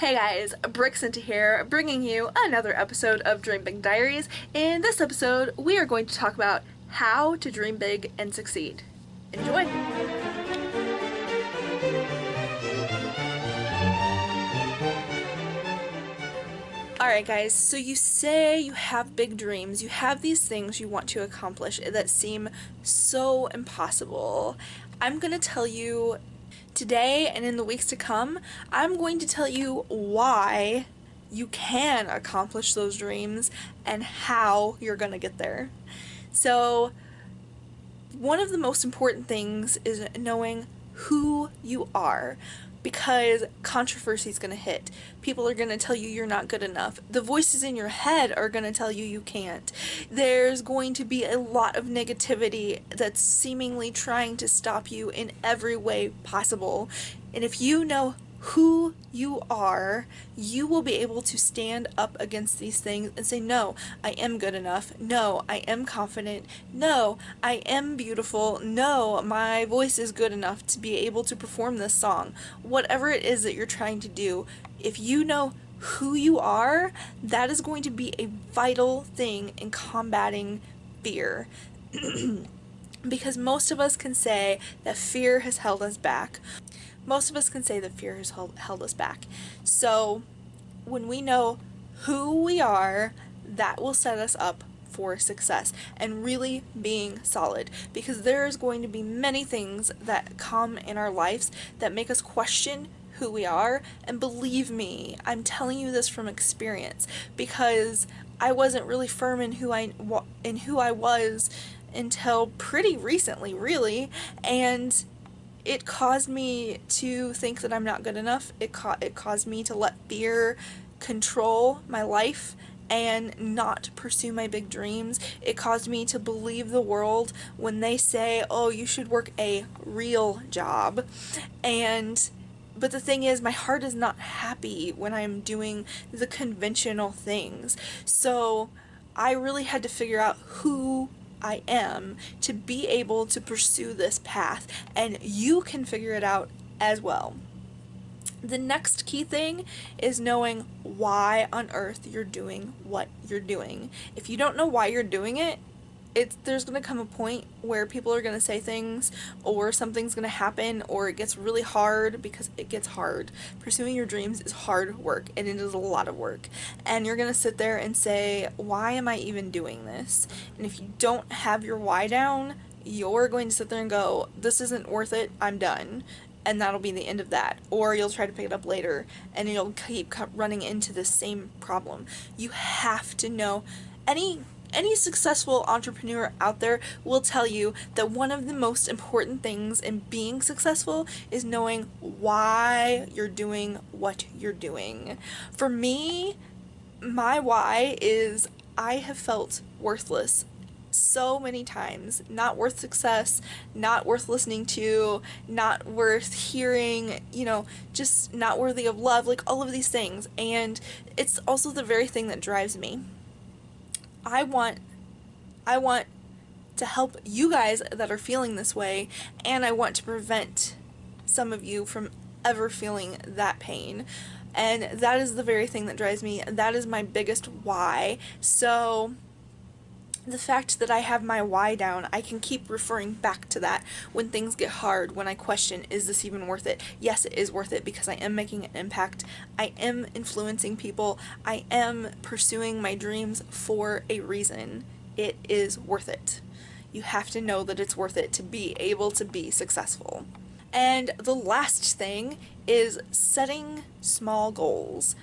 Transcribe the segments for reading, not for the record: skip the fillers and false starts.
Hey guys, Brixenta here, bringing you another episode of Dream Big Diaries. In this episode, we are going to talk about how to dream big and succeed. Enjoy! Alright guys, so you say you have big dreams, you have these things you want to accomplish that seem so impossible. I'm going to tell you today and in the weeks to come, I'm going to tell you why you can accomplish those dreams and how you're going to get there. So, one of the most important things is knowing who you are, because controversy is going to hit. People are going to tell you you're not good enough. The voices in your head are going to tell you you can't. There's going to be a lot of negativity that's seemingly trying to stop you in every way possible. And if you know who you are, you will be able to stand up against these things and say, no, I am good enough. No, I am confident. No, I am beautiful. No, my voice is good enough to be able to perform this song. Whatever it is that you're trying to do, if you know who you are, that is going to be a vital thing in combating fear. Because most of us can say that fear has held us back. Most of us can say that fear has held us back. So when we know who we are, that will set us up for success and really being solid, because there's going to be many things that come in our lives that make us question who we are. And believe me, I'm telling you this from experience, because I wasn't really firm in who I was until pretty recently, really, and it caused me to think that I'm not good enough. It caused me to let fear control my life and not pursue my big dreams. It caused me to believe the world when they say, oh, you should work a real job. But the thing is, my heart is not happy when I'm doing the conventional things. So I really had to figure out who I am to be able to pursue this path, and you can figure it out as well. The next key thing is knowing why on earth you're doing what you're doing. If you don't know why you're doing it, there's going to come a point where people are going to say things, or something's going to happen, or it gets really hard, because it gets hard. Pursuing your dreams is hard work, and it is a lot of work. And you're going to sit there and say, why am I even doing this? And if you don't have your why down, you're going to sit there and go, this isn't worth it, I'm done. And that'll be the end of that. Or you'll try to pick it up later, and you'll keep running into the same problem. You have to know. Any successful entrepreneur out there will tell you that one of the most important things in being successful is knowing why you're doing what you're doing. For me, my why is I have felt worthless so many times. Not worth success, not worth listening to, not worth hearing, just not worthy of love, like all of these things. And it's also the very thing that drives me. I want to help you guys that are feeling this way, and I want to prevent some of you from ever feeling that pain. And that is the very thing that drives me. That is my biggest why. So the fact that I have my why down, I can keep referring back to that when things get hard, when I question, is this even worth it? Yes, it is worth it, because I am making an impact. I am influencing people. I am pursuing my dreams for a reason. It is worth it. You have to know that it's worth it to be able to be successful. And the last thing is setting small goals.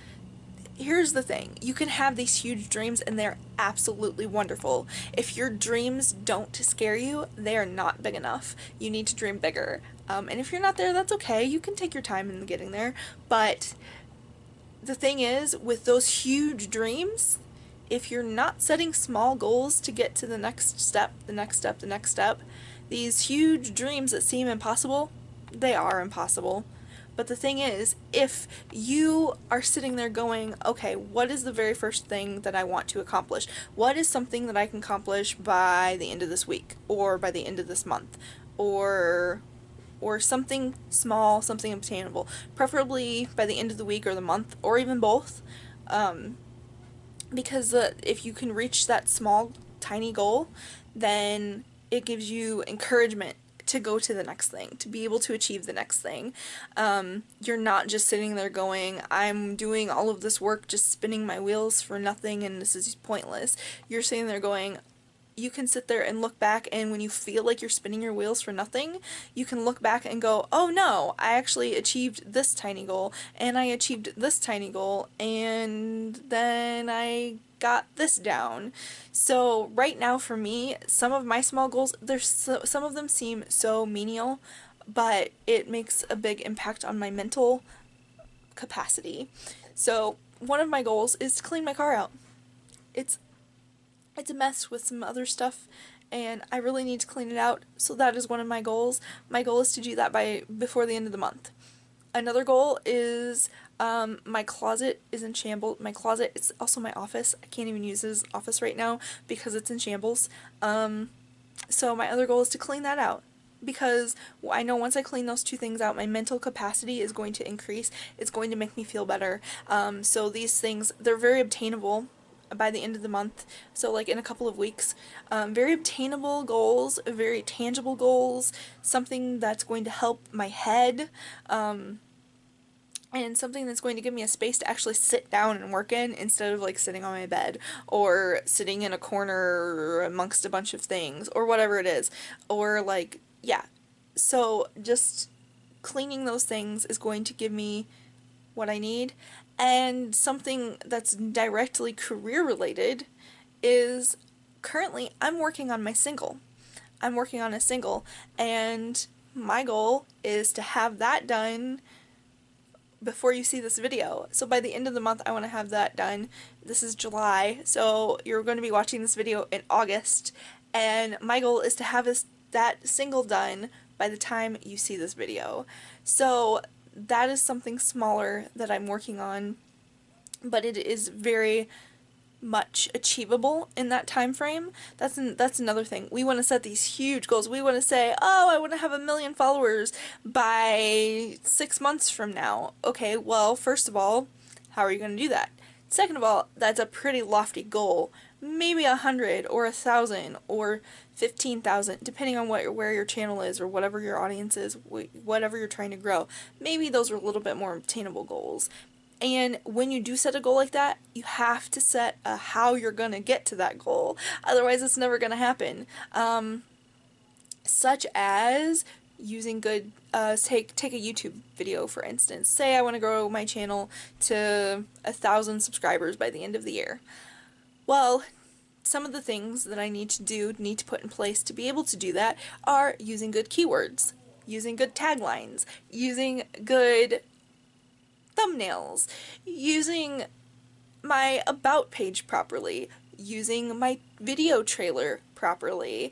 Here's the thing, you can have these huge dreams and they're absolutely wonderful. If your dreams don't scare you, they are not big enough. You need to dream bigger. And if you're not there, that's okay. You can take your time in getting there. But the thing is, with those huge dreams, if you're not setting small goals to get to the next step, these huge dreams that seem impossible, they are impossible. But the thing is, if you are sitting there going, okay, what is the very first thing that I want to accomplish? What is something that I can accomplish by the end of this week, or by the end of this month, or or something small, something obtainable, preferably by the end of the week or the month, or even both. Because if you can reach that small, tiny goal, then it gives you encouragement to go to the next thing, to be able to achieve the next thing. You're not just sitting there going, I'm doing all of this work just spinning my wheels for nothing and this is pointless. You're sitting there going, you can sit there and look back, and when you feel like you're spinning your wheels for nothing, you can look back and go, oh no, I actually achieved this tiny goal, and I achieved this tiny goal, and then I got this down. So right now for me, some of my small goals, some of them seem so menial, but it makes a big impact on my mental capacity. So one of my goals is to clean my car out. It's it's a mess with some other stuff, and I really need to clean it out, so that is one of my goals. My goal is to do that before the end of the month. Another goal is my closet is in shambles. My closet, it's also my office. I can't even use it as office right now because it's in shambles. So my other goal is to clean that out, because I know once I clean those two things out, my mental capacity is going to increase. It's going to make me feel better. So these things, they're very obtainable by the end of the month, so like in a couple of weeks. Very obtainable goals, very tangible goals, something that's going to help my head, and something that's going to give me a space to actually sit down and work in, instead of like sitting on my bed or sitting in a corner amongst a bunch of things or whatever it is, or like, yeah. So just cleaning those things is going to give me what I need. And something that's directly career related is, currently I'm working on my single. I'm working on a single, and my goal is to have that done before you see this video. So by the end of the month, I want to have that done. This is July, so you're going to be watching this video in August, and my goal is to have that single done by the time you see this video. So that is something smaller that I'm working on, but it is very much achievable in that time frame. That's another thing. We want to set these huge goals. We want to say, oh, I want to have 1 million followers by 6 months from now. Okay, well, first of all, how are you going to do that? Second of all, that's a pretty lofty goal. Maybe 100 or 1,000 or 15,000, depending on where your channel is or whatever your audience is, whatever you're trying to grow. Maybe those are a little bit more obtainable goals. And when you do set a goal like that, you have to set how you're going to get to that goal. Otherwise, it's never going to happen. Such as using good, take a YouTube video, for instance. Say I want to grow my channel to 1,000 subscribers by the end of the year. Well, some of the things that I need to put in place to be able to do that are using good keywords, using good taglines, using good thumbnails, using my about page properly, using my video trailer properly.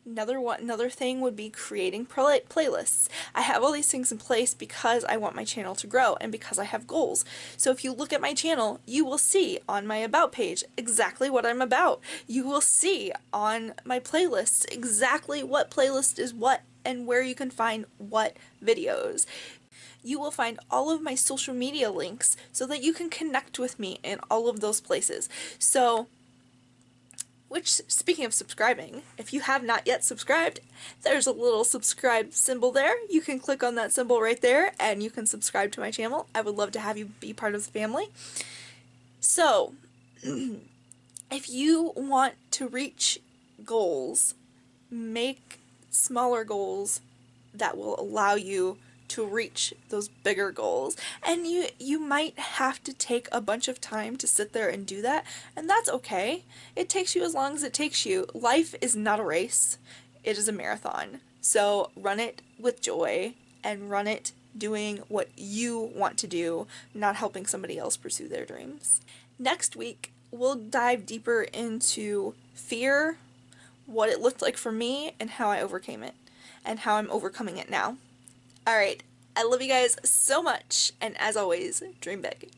Another thing would be creating playlists. I have all these things in place because I want my channel to grow and because I have goals. So if you look at my channel, you will see on my about page exactly what I'm about. You will see on my playlists exactly what playlist is what and where you can find what videos. You will find all of my social media links so that you can connect with me in all of those places. So, speaking of subscribing, if you have not yet subscribed, there's a little subscribe symbol there. You can click on that symbol right there and you can subscribe to my channel. I would love to have you be part of the family. So, if you want to reach goals, make smaller goals that will allow you to reach those bigger goals. And you might have to take a bunch of time to sit there and do that, and that's okay. It takes you as long as it takes you. Life is not a race. It is a marathon. So run it with joy and run it doing what you want to do, not helping somebody else pursue their dreams. Next week, we'll dive deeper into fear, what it looked like for me, and how I overcame it, and how I'm overcoming it now. Alright, I love you guys so much, and as always, dream big.